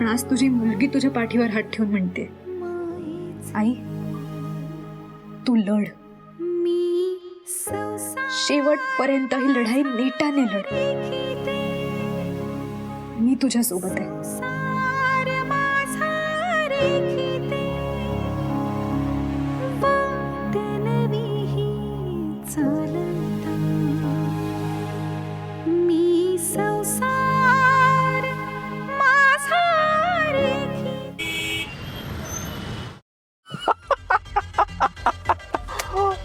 पण आज तुझी मुलगी तुझ्या पाठीवर हात ठेवून म्हणते, आई तू लढ, शेवटपर्यंत ही लढाई नेटाने लढ, मी तुझ्या सोबत आहे.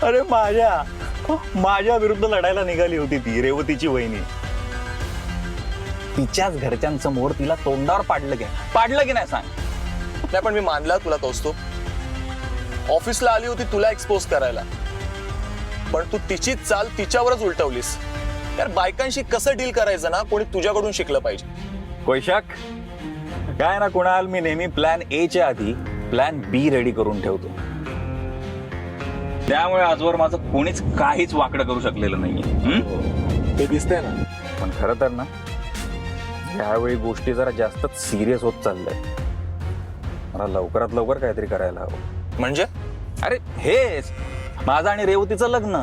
अरे माझ्या विरुद्ध लढायला निघाली होती ती रेवतीची वहिनी. तिच्याच घरच्यांसमोर तिला तोंडावर पाडलं की नाही सांग. नाही पण मी मानला तुला कौस्तुभ. ऑफिसला आली होती तुला एक्सपोज करायला, पण तू तिचीच चाल तिच्यावरच उलटवलीस. यार बायकांशी कसं डील करायचं ना कोणी तुझ्याकडून शिकलं पाहिजे. वैशाख काय ना कुणाल, मी नेहमी प्लॅन ए च्या आधी प्लॅन बी रेडी करून ठेवतो. त्यामुळे आजवर माझं कोणीच काहीच वाकडं करू शकलेलं नाहीये. ते दिसतंय ना. पण खरं तर ना यावेळी गोष्टी जरा जास्तच सिरियस होत चाललंय. मला लवकरात लवकर काहीतरी करायला हवं. म्हणजे अरे हेच माझं आणि रेवतीचं लग्न.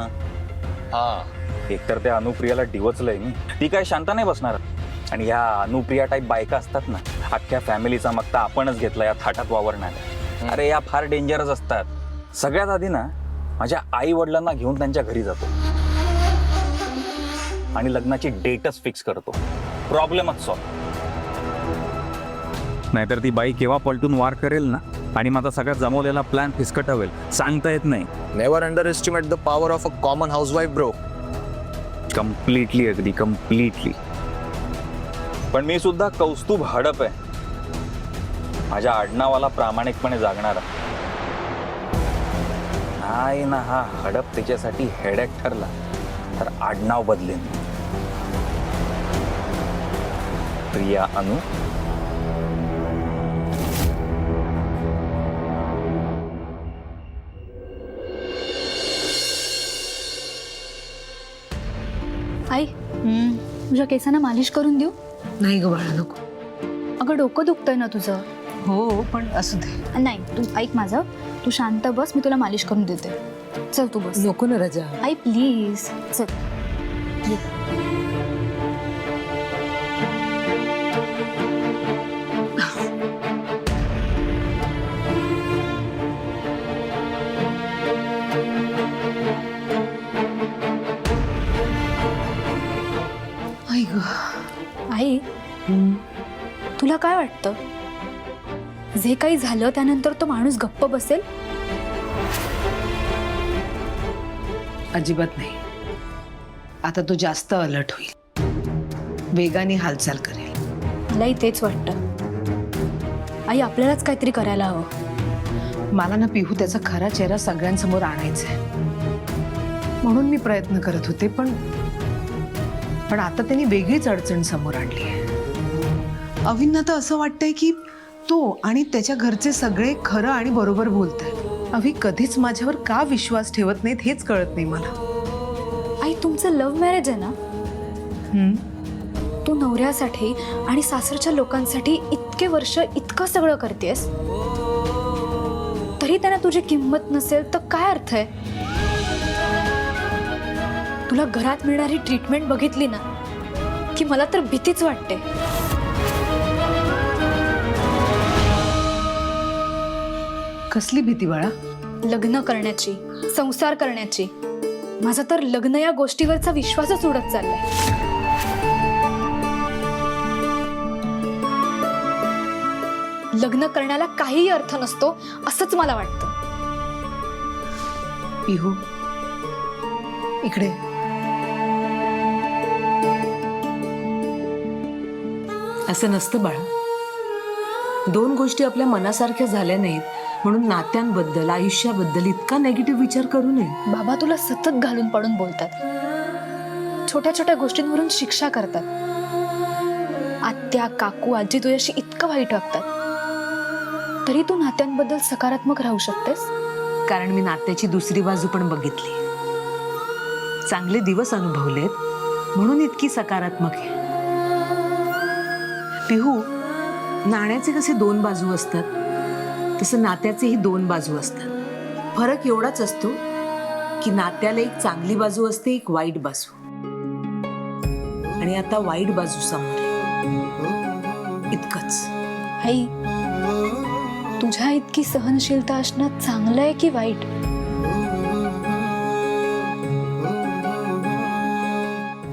हा एकतर त्या अनुप्रियाला डिवचलंय मी, ती काय शांत नाही बसणार. आणि या अनुप्रिया टाईप बायका असतात ना, अख्ख्या फॅमिलीचा मग आपणच घेतला या थाटात वावरणाऱ्या. अरे या फार डेंजरस असतात. सगळ्यात आधी ना माझ्या आई वडिलांना घेऊन त्यांच्या घरी जातो आणि लग्नाची डेटच फिक्स करतो. प्रॉब्लेमच सॉल्व. नाहीतर ती बाई केव्हा पलटून वार करेल ना आणि माझा सगळा जमवलेला प्लॅन फिसकटावेल, सांगता येत नाही. Never under estimate the power of a common housewife bro. Completely अगदी कम्प्लिटली. पण मी सुद्धा कौस्तुभ हडप आहे, माझ्या आडनावाला प्रामाणिकपणे जागणारा. नाही ना हा हडप त्याच्यासाठी हेडेक ठरला तर आडनाव बदलेन. प्रिया अनु. आई तुझ्या केसांना मालिश करून देऊ? नाही ग बाळा, नको. अगं डोकं दुखतंय ना तुझं. हो पण असू दे. नाही तू ऐक माझं, तू शांत बस, मी तुला मालिश करून देते. चल तू बस. नको ना रजा. आई प्लीज चल ये. आई ग. आई तुला काय वाटतं, जे काही झालं त्यानंतर तो माणूस गप्प बसेल? अजिबात नाही. आता तो जास्त अलर्ट होईल, वेगाने हालचाल करेल. मलाही तेच वाटतं. आई आपल्यालाच काहीतरी करायला हवं. मला ना पिहू त्याचा खरा चेहरा सगळ्यांसमोर आणायचा आहे, म्हणून मी प्रयत्न करत होते. पण आता त्यांनी वेगळीच अडचण समोर आणली आहे. अविंना तर असं वाटतंय की तो आणि त्याच्या घरचे सगळे खरं आणि बरोबर बोलतायत. अभि कधीच माझ्यावर का विश्वास ठेवत नाहीत हेच कळत नाही मला. आई तुमचं लव्ह मॅरेज आहे ना? तू नवऱ्यासाठी आणि सासरच्या लोकांसाठी इतके वर्ष इतकं सगळं करतेस, तरी त्यांना तुझी किंमत नसेल तर काय अर्थ आहे? तुला घरात मिळणारी ट्रीटमेंट बघितली ना की मला तर भीतीच वाटते. कसली भीती बाळा? लग्न करण्याची, संसार करण्याची. माझा तर लग्न या गोष्टीवरचा विश्वासच उडत चाललाय. लग्न करण्याला काहीही अर्थ नसतो असंच मला वाटतं. पिहू इकडे. असं नसतं बाळा. दोन गोष्टी आपल्या मनासारख्या झाल्या नाहीत म्हणून नात्यांबद्दल, आयुष्याबद्दल इतका नेगेटिव्ह विचार करू नये. बाबा तुला सतत घालून पाडून बोलतात, छोट्या छोट्या गोष्टींवरून शिक्षा करतात. आत्या, काकू, आजी तुझ्याशी इतकं वाईट वागतात, तरी तू नात्यांबद्दल सकारात्मक राहू शकतेस. कारण मी नात्याची दुसरी बाजू पण बघितली, चांगले दिवस अनुभवलेत म्हणून इतकी सकारात्मक आहे. पिहू नाण्याचे कसे दोन बाजू असतात तसं नात्याचेही दोन बाजू असतात. फरक एवढाच असतो की नात्याला एक चांगली बाजू असते, एक वाईट बाजू. आणि आता वाईट बाजू समोर आहे. इतकंच. आई, तुझ्या इतकी सहनशीलता असणं चांगलं आहे की वाईट?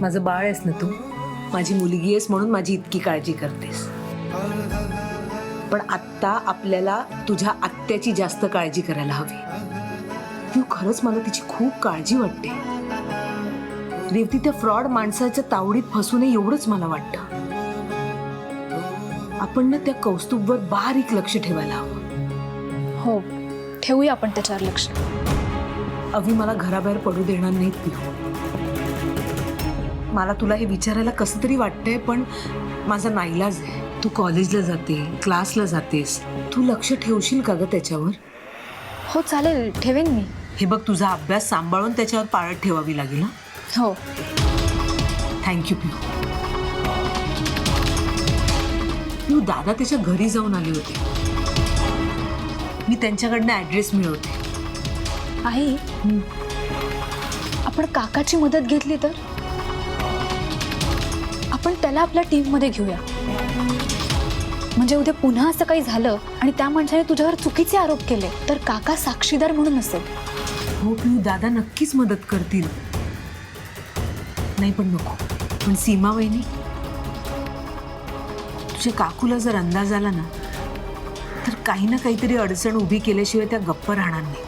माझं बाळ आहेस ना तू, माझी मुलगी आहेस म्हणून माझी इतकी काळजी करतेस. पण आत्ता आपल्याला तुझ्या आत्याची जास्त काळजी करायला हवी. तू खरंच मला तिची खूप काळजी वाटते. रेवती त्या फ्रॉड माणसाच्या तावडीत फसू नये एवढंच मला वाटतं. आपण ना त्या कौस्तुभवर बारीक लक्ष ठेवायला हवं. हो, ठेवूया आपण त्याच्यावर लक्ष. अवी मला घराबाहेर पडू देणार नाहीत पिहू. मला तुला हे विचारायला कसं तरी वाटतंय, पण माझा नाईलाज आहे. तू कॉलेजला जाते, क्लासला जातेस, तू लक्ष ठेवशील का ग त्याच्यावर? हो चालेल, ठेवेन मी. हे बघ, तुझा अभ्यास सांभाळून त्याच्यावर पाळत ठेवावी लागेल. हो. थँक्यू पिहू. पिहू, दादा त्याच्या घरी जाऊन आले होते. मी त्यांच्याकडनं ॲड्रेस मिळवते. आई, आपण काकाची मदत घेतली तर? आपण त्याला आपल्या टीममध्ये घेऊया. म्हणजे उद्या पुन्हा असं काही झालं आणि त्या माणसाने तुझ्यावर चुकीचे आरोप केले तर काका साक्षीदार म्हणून असेल. हो पिहू, दादा नक्कीच मदत करतील. नाही पण नको. पण सीमा वहिनी, तुझ्या काकूला जर अंदाज आला ना तर काही ना काहीतरी अडचण उभी केल्याशिवाय त्या गप्प राहणार नाही.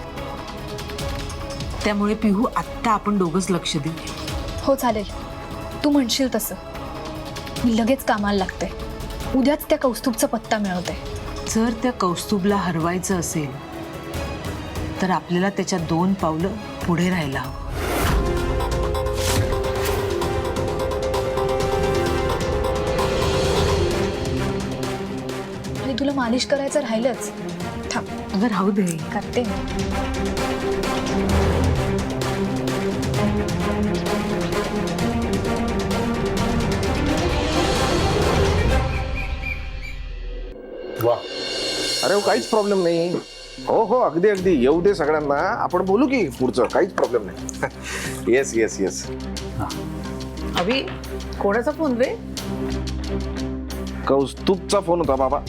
त्यामुळे पिहू, आत्ता आपण दोघंच लक्ष देऊ. हो चालेल, तू म्हणशील तसं. मी लगेच कामाला लागते. उद्याच त्या कौस्तुभचा पत्ता मिळवते. जर त्या कौस्तुभला हरवायचं असेल तर आपल्याला त्याच्या 2 पावलं पुढे राहायला हवं. आणि तुला मालिश करायचं राहिलंच. थांब, अगं राहू दे. करते मी. वा, अरे काहीच प्रॉब्लेम नाही. हो हो, अगदी अगदी येऊ दे सगळ्यांना. आपण बोलू की पुढचं, काहीच प्रॉब्लेम नाही. Yes yes yes. अभि, कोणाचा फोन रे? कौस्तुभचा फोन होता बाबा.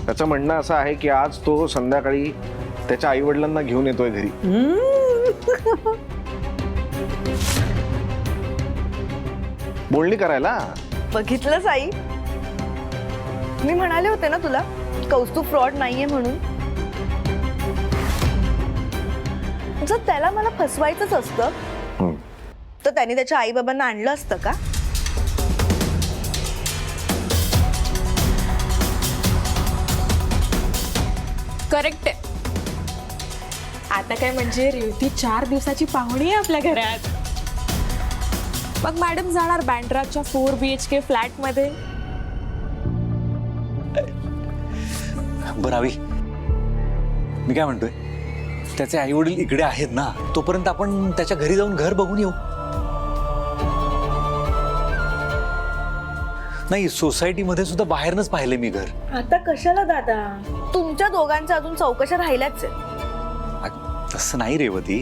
त्याचं म्हणणं असं आहे की आज तो संध्याकाळी त्याच्या आई वडिलांना घेऊन येतोय घरी. बोलणी करायला. बघितलंच आई, मी म्हणाले होते ना तुला कौस्तुभ फ्रॉड नाहीये म्हणून. जर त्याला मला फसवायचंच असतं तर त्याने त्याच्या आई बाबांना आणलं असतं का? करेक्ट आहे. आता काय म्हणजे रेवती 4 दिवसाची पाहुणी आहे आपल्या घरात. मग मॅडम जाणार बँड्राच्या 4 BHK फ्लॅट मध्ये. बरं आवी, मी काय म्हणतोय, त्याचे आई वडील इकडे आहेत ना, तोपर्यंत आपण त्याच्या घरी जाऊन घर बघून येऊ. नाही, सोसायटीमध्ये सुद्धा बाहेरनच पाहिले मी घर. आता कशाला दादा, तुमच्या दोघांच्या अजून चौकशा राहिल्याच आहेत. तसं नाही रेवती.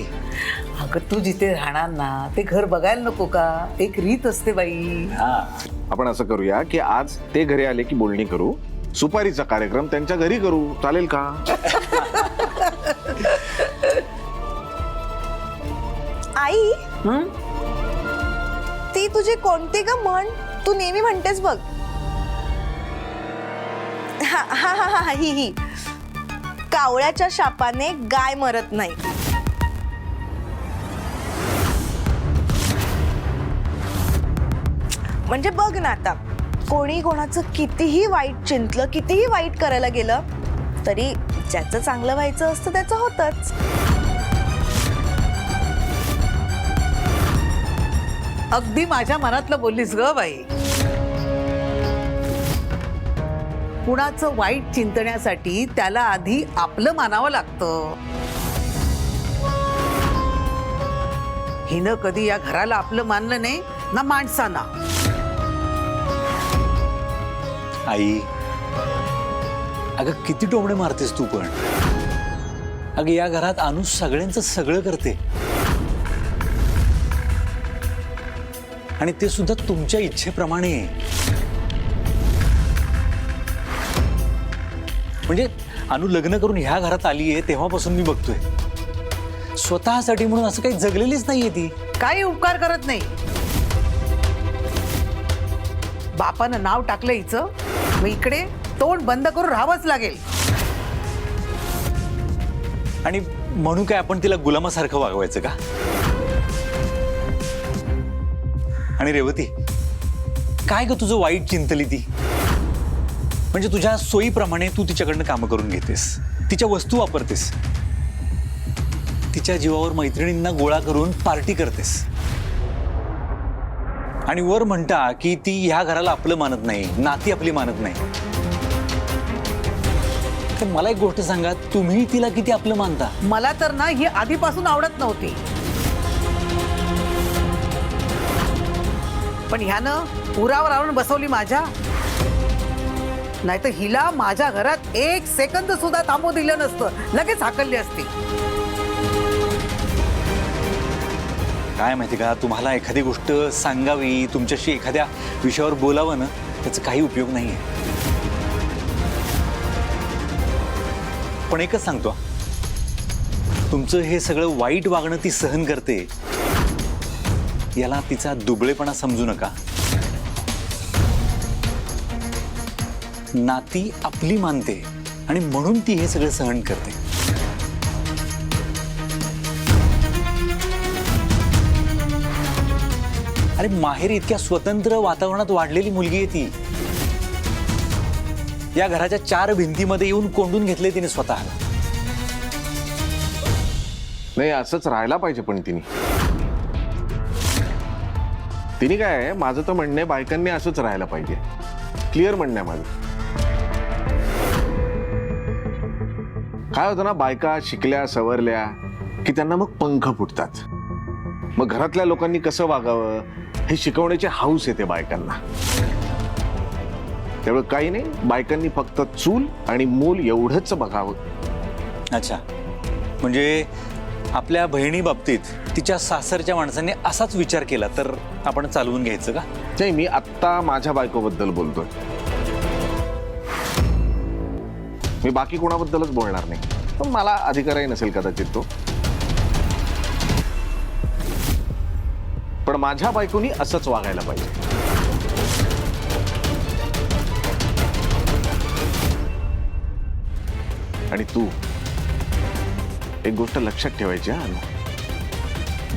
अगं, तू जिथे राहणार ना ते घर बघायला नको का? एक रीत असते बाई. आपण असं करूया की आज ते घरी आले की बोलणी करू. सुपारीचा कार्यक्रम त्यांच्या घरी करू. चालेल का? आई, ती तुझी कोणती ग म्हण तू नेहमी म्हणतेस बघ? हा हा हा हा, ही कावळ्याच्या शापाने गाय मरत नाही. म्हणजे बघ ना, आता कोणी कोणाचं कितीही वाईट चिंतलं, कितीही वाईट करायला गेलं तरी ज्याचं चांगलं व्हायचं असतं त्याचं होतच. अगदी माझ्या मनातलं बोललीस ग बाई. कुणाचं वाईट चिंतण्यासाठी त्याला आधी आपलं मानावं लागतं. हिनं कधी या घराला आपलं मानलं नाही ना माणसांना. आई, अगं किती टोमणे मारतेस तू पण. अगं या घरात अनु सगळ्यांचं सगळं करते, आणि ते सुद्धा तुमच्या इच्छेप्रमाणे. म्हणजे अनु लग्न करून ह्या घरात आली आहे तेव्हापासून मी बघतोय, स्वतःसाठी म्हणून असं काही जगलेलीच नाहीये ती. काही उपकार करत नाही. बापानं नाव टाकलं हिचं, मग इकडे तोंड बंद करून राहावंच लागेल. आणि म्हणून काय आपण तिला गुलामासारखं वागवायचं का? आणि रेवती, काय ग तुझं वाईट चिंतली ती? म्हणजे तुझ्या सोयीप्रमाणे तू तिच्याकडनं कामं करून घेतेस, तिच्या वस्तू वापरतेस, तिच्या जीवावर मैत्रिणींना गोळा करून पार्टी करतेस, आणि वर म्हणता की ती ह्या घराला आपलं मानत नाही, नाती आपली मानत नाही. तर मला एक गोष्ट सांगा, तुम्ही तिला किती आपलं मानता? मला तर ना ही आधीपासून आवडत नव्हती, पण ह्यानं उरावर आणून बसवली माझ्या. नाहीतर हिला माझ्या घरात एक सेकंद सुद्धा थांबू दिलं नसतं, लगेच हाकलली असती. काय माहिती का, तुम्हाला एखादी गोष्ट सांगावी, तुमच्याशी एखाद्या विषयावर बोलावं ना, त्याचा काही उपयोग नाहीये. पण एकच सांगतो, तुमचं हे सगळं वाईट वागणं ती सहन करते, याला तिचा दुबळेपणा समजू नका. नाती आपली मानते आणि म्हणून ती हे सगळं सहन करते. अरे माहेर इतक्या स्वतंत्र वातावरणात वाढलेली मुलगी आहे ती. या घराच्या 4 भिंतीमध्ये येऊन कोंडून घेतले तिने स्वतःला. नाही, असंच राहायला पाहिजे. पण तिने काय आहे, माझं तर म्हणणं आहे बायकांनी असंच राहायला पाहिजे. क्लिअर म्हणणं आहे माझं. काय होतं ना, बायका शिकल्या सवरल्या की त्यांना मग पंख फुटतात. मग घरातल्या लोकांनी कसं वागावं हे शिकवण्याची हौस येते बायकांना. त्यामुळे काही नाही, बायकांनी फक्त चूल आणि मूल एवढंच बघावं. अच्छा, म्हणजे आपल्या बहिणी बाबतीत तिच्या सासरच्या माणसांनी असाच विचार केला तर आपण चालवून घ्यायचं का? नाही, मी आत्ता माझ्या बायकोबद्दल बोलतोय. मी बाकी कोणाबद्दलच बोलणार नाही. पण मला अधिकारही नसेल कदाचित तो. पण माझ्या बायकोनी असंच वागायला पाहिजे. आणि तू एक गोष्ट लक्षात ठेवायची हा,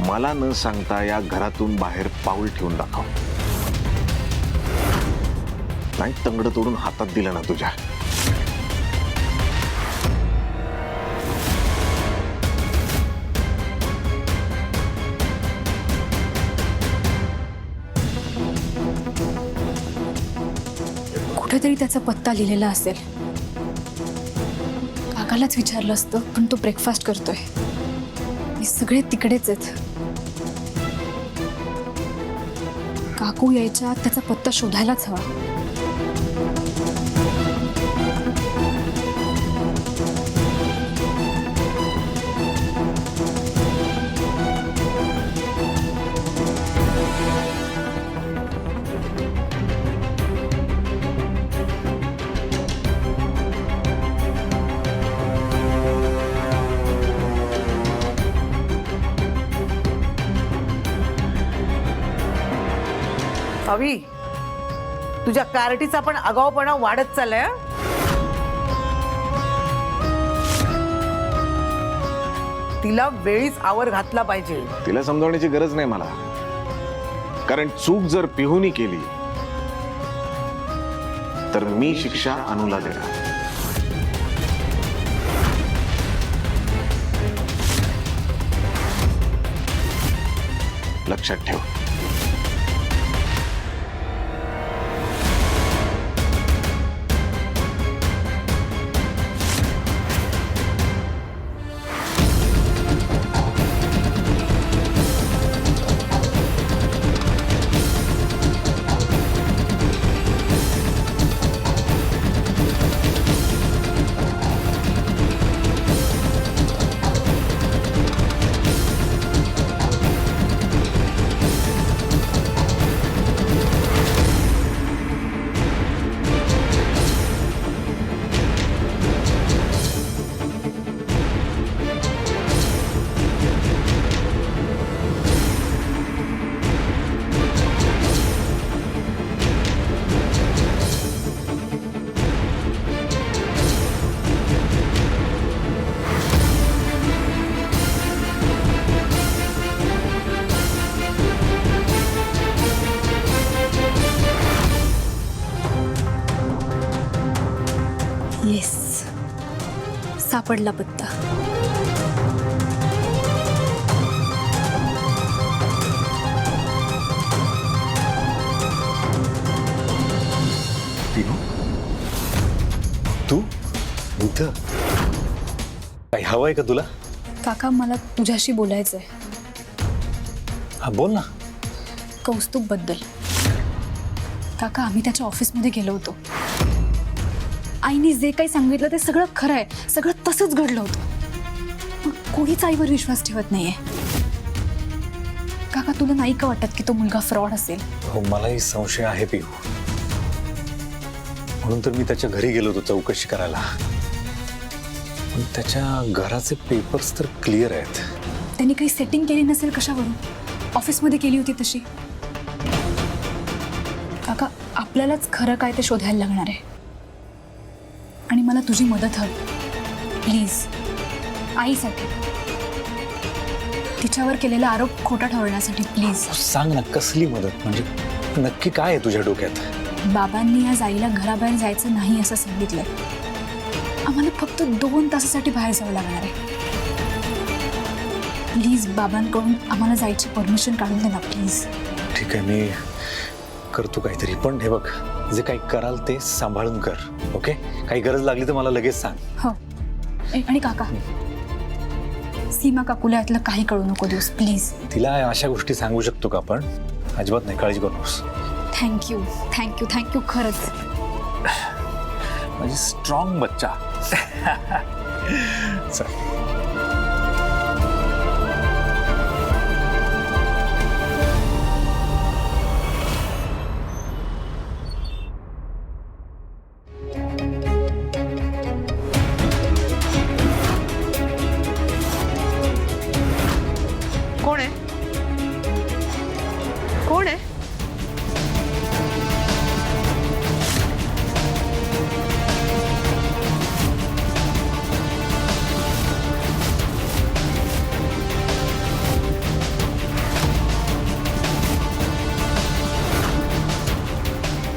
मला न सांगता या घरातून बाहेर पाऊल ठेवून दाखव. नाही तंगड तोडून हातात दिलं ना तुझ्या. कुठेतरी त्याचा पत्ता लिहिलेला असेल. काकालाच विचारलं असतं, पण तो ब्रेकफास्ट करतोय. हे सगळे तिकडेच आहेत. काकू यायच्या आत त्याचा पत्ता शोधायलाच हवा. अवी, तुझ्या कार्टीचा पण आगाऊपणा वाढत चाललाय. हं? तिला वेळीच आवर घातला पाहिजे. तिला समजावण्याची गरज नाही मला. कारण चूक जर पिहूनी केली तर मी शिक्षा अनुला देणार. लक्षात ठेव. सापडला पत्ता. तू इथं काही हवंय का तुला? काका मला तुझ्याशी बोलायचंय. हा बोल ना. कौस्तुभ बद्दल. काका आम्ही त्याच्या ऑफिसमध्ये गेलो होतो. आईने जे काही सांगितलं ते सगळं खरं आहे. सगळं तसंच घडलं होतं. मग कोणीच आईवर विश्वास ठेवत नाहीये. काका तुला नाही का वाटत की तो मुलगा फ्रॉड असेल? हो मलाही संशय आहे पिऊ. म्हणून तर मी त्याच्या घरी गेलो होतो चौकशी करायला. पण त्याच्या घराचे पेपर्स तर क्लिअर आहेत. त्यांनी काही सेटिंग केली नसेल कशावरून? ऑफिसमध्ये केली होती तशी. काका आपल्यालाच खरं काय ते शोधायला लागणार आहे. आणि मला तुझी मदत हवी प्लीज. आईसाठी, तिच्यावर केलेला आरोप खोटा ठरवण्यासाठी प्लीज. सांग ना कसली मदत, म्हणजे नक्की काय आहे तुझ्या डोक्यात? बाबांनी आज आईला घराबाहेर जायचं नाही असं सांगितलंय. आम्हाला फक्त 2 तासासाठी बाहेर जावं लागणार आहे. प्लीज बाबांकडून आम्हाला जायची परमिशन काढून दे ना प्लीज. ठीक आहे मी करतो काहीतरी. पण हे बघ जे काही कराल ते सांभाळून कर. ओके? काही गरज लागली तर मला लगेच सांग. हो. आणि काका सीमा काकूला यातलं काही कळू नको देऊस प्लीज. तिला अशा गोष्टी सांगू शकतो का आपण? अजिबात नाही, काळजी करू नकोस. थँक्यू थँक्यू थँक्यू खरंच. म्हणजे स्ट्रॉंग बच्चा. चल. कोण आहे? कोण आहे?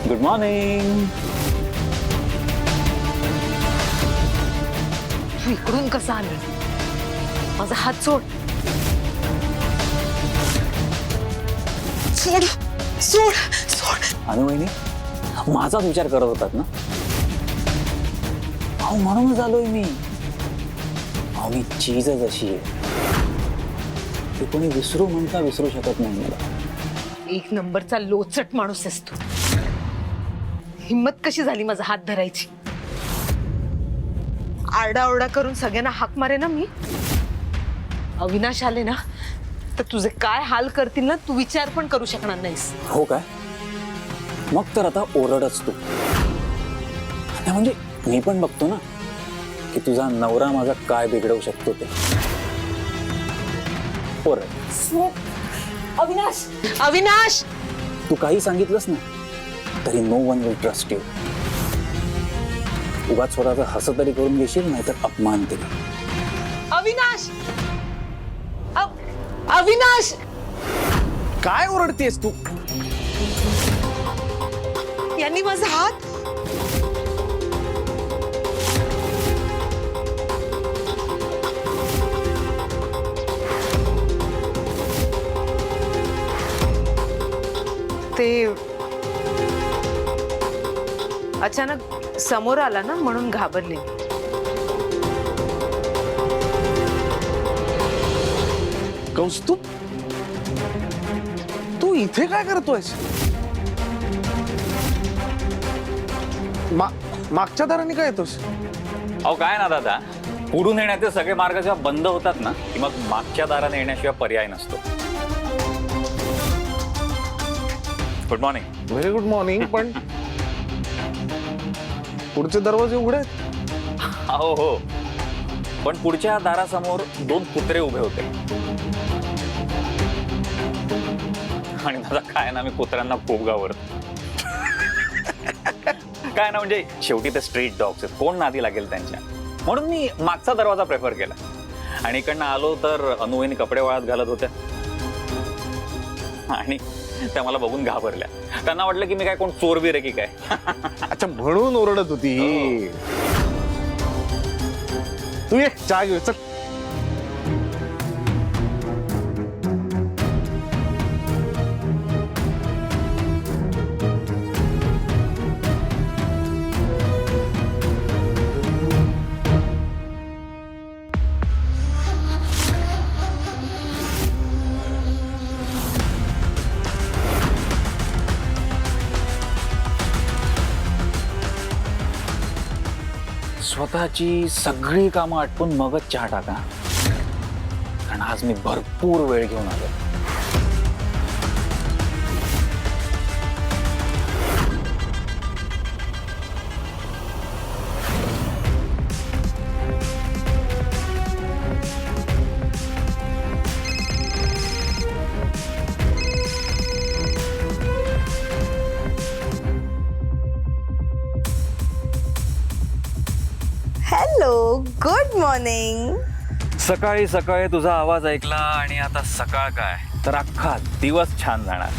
Good morning. तू इकडून कसा आली? माझा हात सोड. सोड सोड सोड. अनुवहिनी माझाच विचार करत होतात ना? अहो म्हणूनच आलोय मी. अहो मी चीजच अशी आहे, ते कोणी विसरू म्हणता विसरू शकत नाही मला. एक नंबरचा लोचट माणूस आहेस तू. हिम्मत कशी झाली माझा हात धरायची? आरडाओरडा करून सगळ्यांना हाक मारे ना मी. अविनाश आले ना तर तुझे काय हाल करतील ना तू विचार पण करू शकणार नाहीस. हो काय? मग तर आता ओरडच तू. नाही म्हणजे मी पण बघतो ना की तुझा नवरा माझा काय बिघडवू शकतो ते. ओरड. अविनाश अविनाश तू काही सांगितलंस ना तरी no one will trust you. उगाच स्वतःचं हसं तरी करून घेशील, नाहीतर अपमान तरी. अविनाश अविनाश काय ओरडतेस तू? यांनी माझा हात. ते अचानक समोर आला ना म्हणून घाबरले. कौस्तुभ तू इथे काय करतोयस? मागच्या दाराने काय येतोस? अहो काय ना दादा, पुढून येण्याचे सगळे मार्ग जेव्हा बंद होतात ना की मग मागच्या दाराने येण्याशिवाय पर्याय नसतो. Good morning. Very good morning. पण पुढचे दरवाजे उघडे आहेत. हो हो, पण पुढच्या दारासमोर 2 कुत्रे उभे होते. आणि दादा काय ना, मी कुत्र्यांना खूप घाबरतो. काय ना म्हणजे शेवटी ते स्ट्रीट डॉग्स आहेत, कोण नादी लागेल त्यांच्या. म्हणून मी मागचा दरवाजा प्रेफर केला. आणि इकडनं आलो तर अनुवहिनी कपडे वाळत घालत होत्या आणि त्या मला बघून घाबरल्या. त्यांना वाटलं की मी काय कोण चोरबीर आहे की काय. अच्छा म्हणून ओरडत होती. तू ये चहा घेऊ चल. स्वतःची सगळी कामं आटपून मगच चहा टाका, कारण आज मी भरपूर वेळ घेऊन आलो. Hello, good morning. सकाळी सकाळी तुझा आवाज ऐकला आणि आता सकाळ काय तर अख्खा दिवस छान जाणार.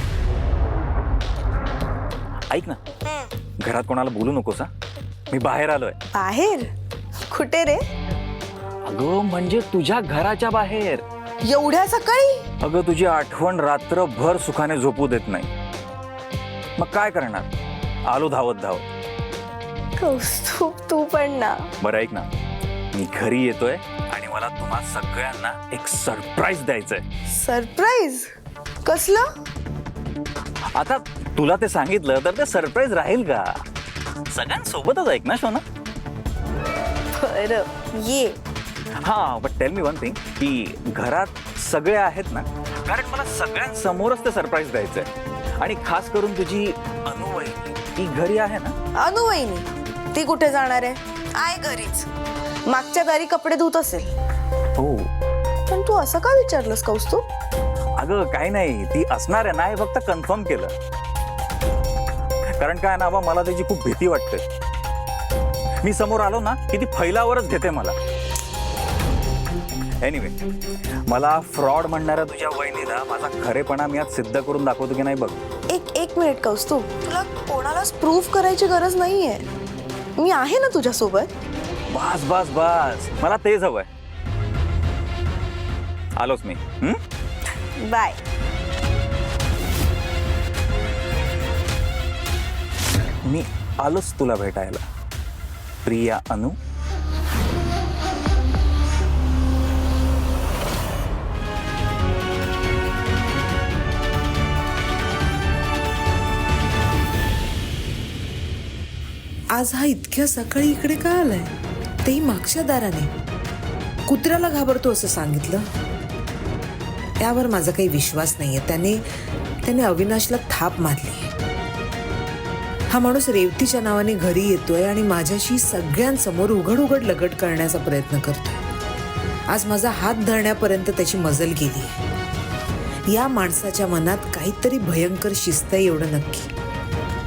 ऐक ना, घरात कोणाला बोलू नकोस हा. मी बाहेर आलोय. बाहेर? कुठे रे? अगं म्हणजे तुझ्या घराच्या बाहेर. एवढ्या सकाळी? अगं तुझी आठवण रात्रभर सुखाने झोपू देत नाही. मग काय करणार, आलो धावत धावत. कौस्तुभ, तू पण ना. बरं ऐक ना, मी घरी येतोय आणि मला तुम्हा सगळ्यांना एक सरप्राईज द्यायचंय. सरप्राईज? कसलं? आता तुला ते सांगितलं तर ते सरप्राईज राहील का? सगळ्यांसोबतच ऐक ना शोना. बरं, ये. हा, but tell me one thing, की घरात सगळे आहेत ना, कारण मला सगळ्यांसमोरच ते सरप्राईज द्यायचंय. आणि खास करून तुझी अनुवहिनी, ती घरी आहे ना? अनुवहिनी? ती कुठे जाणार आहे घरीच. मागच्या दारी कपडे धुत असेल. हो. पण तू असं का विचारलंस कौस्तुभ? अगं काही नाही, ती असणार आहे ना, हे फक्त कन्फर्म केलं. कारण काय ना बा, मला त्याची खूप भीती वाटते. मी समोर आलो ना की ती फैलावरच घेते मला. एनिवे, मला फ्रॉड म्हणणाऱ्या तुझ्या वहिनीला माझा खरेपणा मी आज सिद्ध करून दाखवतो की नाही बघ. एक मिनिट कौस्तुभ, तुला कोणालाच प्रूफ करायची गरज नाहीये. मी आहे ना तुझ्यासोबत. बस बस बस, मला तेच हवंय. आलोच मी. बाय. मी आलोच तुला भेटायला, प्रिया अनु. आज हा इतक्या सकाळी इकडे का आलाय, तेही मागच्या दाराने? कुत्र्याला घाबरतो असं सांगितलं. त्यावर माझा काही विश्वास नाहीये. त्याने अविनाशला थाप मारली. हा माणूस रेवतीच्या नावाने घरी येतोय आणि माझ्याशी सगळ्यांसमोर उघड उघड लगट करण्याचा प्रयत्न करतोय. आज माझा हात धरण्यापर्यंत त्याची मजल गेली. या माणसाच्या मनात काहीतरी भयंकर शिस्त आहे, एवढं नक्की.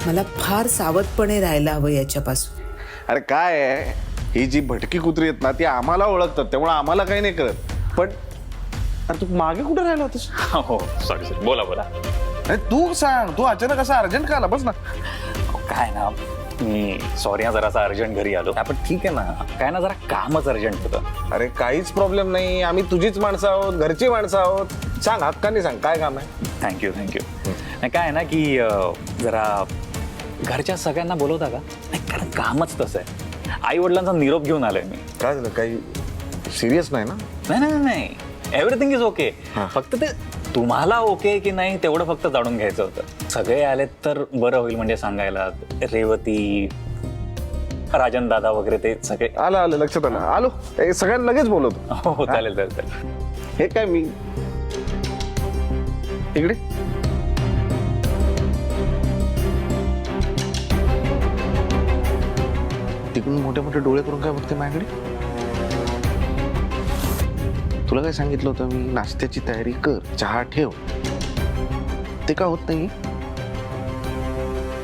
मला फार सावधपणे राहायला हवं याच्यापासून. अरे काय आहे, ही जी भटकी कुत्री आहेत ना, ती आम्हाला ओळखतात, त्यामुळे आम्हाला काही नाही करत. पण अरे तू मागे कुठे राहिला होतास? हो सॉरी सॉरी, बोला बोला. अरे तू सांग, तू अचानक असं अर्जंट का आला? बस ना. काय ना, मी सॉरी जरासा अर्जंट घरी आलो. पण ठीक आहे ना, काय ना जरा कामच अर्जंट होतं. अरे काहीच प्रॉब्लेम नाही, आम्ही तुझीच माणसं आहोत, घरची माणसं आहोत. सांग, हक्काने सांग, काय काम आहे? थँक्यू. नाही काय आहे ना की जरा घरच्या सगळ्यांना बोलवता का? नाही, कारण कामच तसं आहे. आई वडिलांचा निरोप घेऊन आलोय मी. काय झालं, काही सिरियस नाही ना? नाही, एव्हरीथिंग इज ओके. फक्त ते तुम्हाला ओके की नाही तेवढं फक्त जाणून घ्यायचं होतं. सगळे आलेत तर बरं होईल म्हणजे सांगायला. रेवती, राजन दादा वगैरे ते सगळे. आलं लक्षात आलं. आलो, सगळ्यांना लगेच बोलवतो. हो चालेल. हे काय, मी इकडे तिकडून मोठे मोठे डोळे करून काय बघते माझ्याकडे? तुला काय सांगितलं होतं मी, नाश्त्याची तयारी कर, चहा ठेव. ते का होत नाही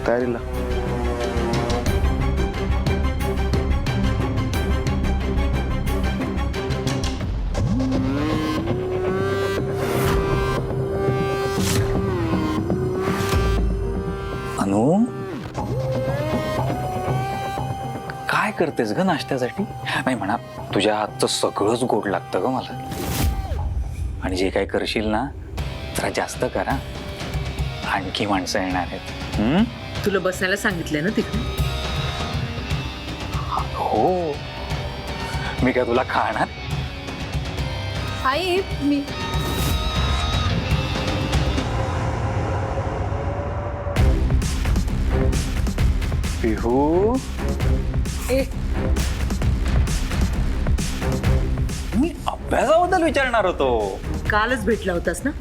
तयारीला? अनु, काय करतेस ग नाश्त्यासाठी? नाही म्हणा, तुझ्या हातचं सगळंच गोड लागतं ग मला. आणि जे काही करशील ना जरा जास्त करा, आणखी माणसं येणार आहेत. तुला बसायला सांगितलंय ना तिकडे? हो, मी काय तुला खाणार? आई मी पिहू, मी अभ्यासाबद्दल विचारणार होतो. कालच भेटला होतास ना,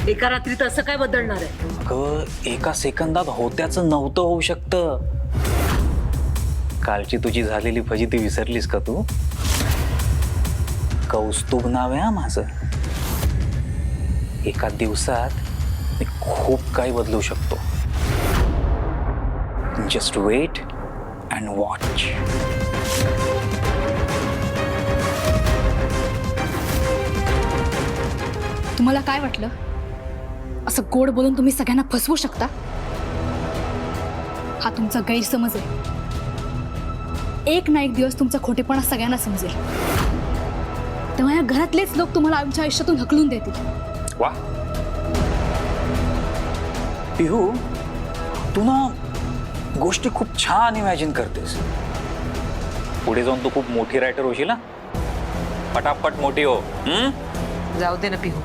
एका रात्रीत असं काय बदलणार आहे? अगं, एका सेकंदात होत्याचं नव्हतं होऊ शकतं. कालची तुझी झालेली फजिती विसरलीस का तू? कौस्तुभ नाव आहे हा माझं. एका दिवसात मी खूप काही बदलू शकतो. Just wait and watch. तुम्हाला काय वाटलं? असं गोड बोलून तुम्ही सगळ्यांना फसवू शकता? हा तुमचा गैरसमज आहे. एक ना एक दिवस तुमचा खोटेपणा सगळ्यांना समजेल, तेव्हा या घरातलेच लोक तुम्हाला आमच्या आयुष्यातून हकलून देतील. वा पिहू, तू ना गोष्टी खूप छान इमॅजिन करतेस. पुढे जाऊन तू खूप मोठी रायटर होशील ना. पटापट मोठी हो. जाऊ दे ना पिहू,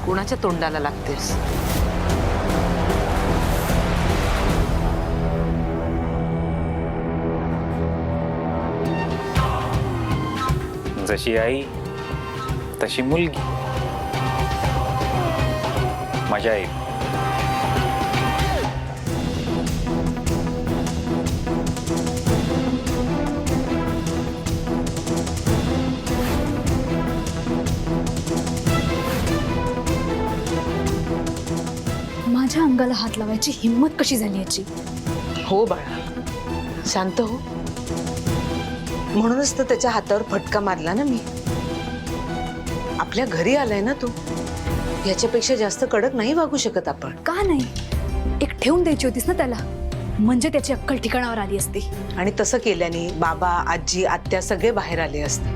कोणाच्या तोंडाला लागतेस? जशी आई तशी मुलगी. मजा येईल. माझ्या अंगाला हात लावायची हिंमत कशी झाली याची? हो बाळा, शांत हो. म्हणूनच तर त्याच्या हातावर फटका मारला ना मी. आपल्या घरी आलाय ना तू, याच्यापेक्षा जास्त कडक नाही वागू शकत आपण. का नाही? एक ठेवून द्यायची होतीस ना त्याला, म्हणजे त्याची अक्कल ठिकाणावर आली असती. आणि तसं केल्याने बाबा, आजी, आत्या सगळे बाहेर आले असते.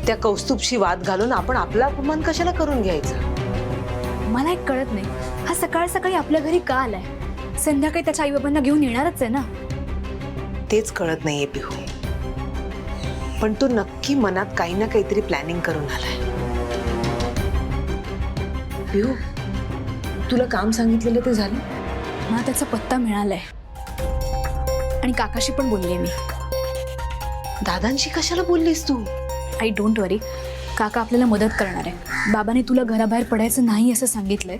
त्या कौस्तुभशी वाद घालून आपण आपला अपमान कशाला करून घ्यायचा? मला एक कळत नाही, हा सकाळ सकाळी आपल्या घरी का आलाय? संध्याकाळी त्याच्या आईबाबांना घेऊन येणारच आहे ना. तेच कळत नाहीये पिहू. पण तू नक्की मनात काही ना काहीतरी प्लॅनिंग करून आलाय. पिहू, तुला काम सांगितलेलं ते झालं? मला त्याचा पत्ता मिळालाय आणि काकाशी पण बोलले मी. दादांशी कशाला बोललीस तू? आई डोंट वरी, काका आपल्याला मदत करणार आहे. बाबाने तुला घराबाहेर पडायचं नाही असं सांगितलंय,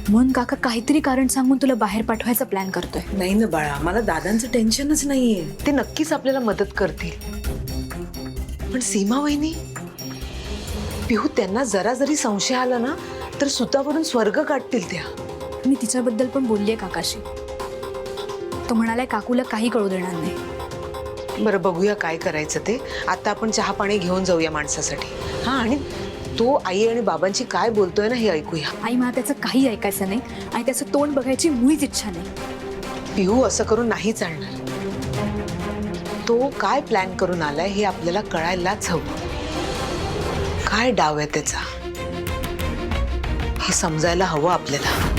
म्हणून काका काहीतरी कारण सांगून तुला बाहेर पाठवायचा प्लॅन करतोय. नाही ना बाळा, मला दादांचं टेन्शनच नाहीये. ते नक्कीच आपल्याला मदत करतील. पण सीमा वहिनी, पिहू, त्यांना जरा जरी संशय आला ना तर सुतावरून स्वर्ग काढतील त्या. मी तिच्याबद्दल पण बोललीये काकाशी. तो म्हणालाय काकूला काही कळू देणार नाही. बरं, बघूया काय करायचं ते. आता आपण चहा पाणी घेऊन जाऊया माणसासाठी. हा, आणि तो आई आणि बाबांची काय बोलतोय ना हे ऐकूया. आई, मला त्याचं काही ऐकायचं नाही आणि त्याचं तोंड बघायची मुळीच इच्छा नाही. पिहू, असं करून नाही चालणार. तो काय प्लॅन करून आलाय हे आपल्याला कळायलाच हवं. काय डाव आहे त्याचा हे समजायला हवं आपल्याला.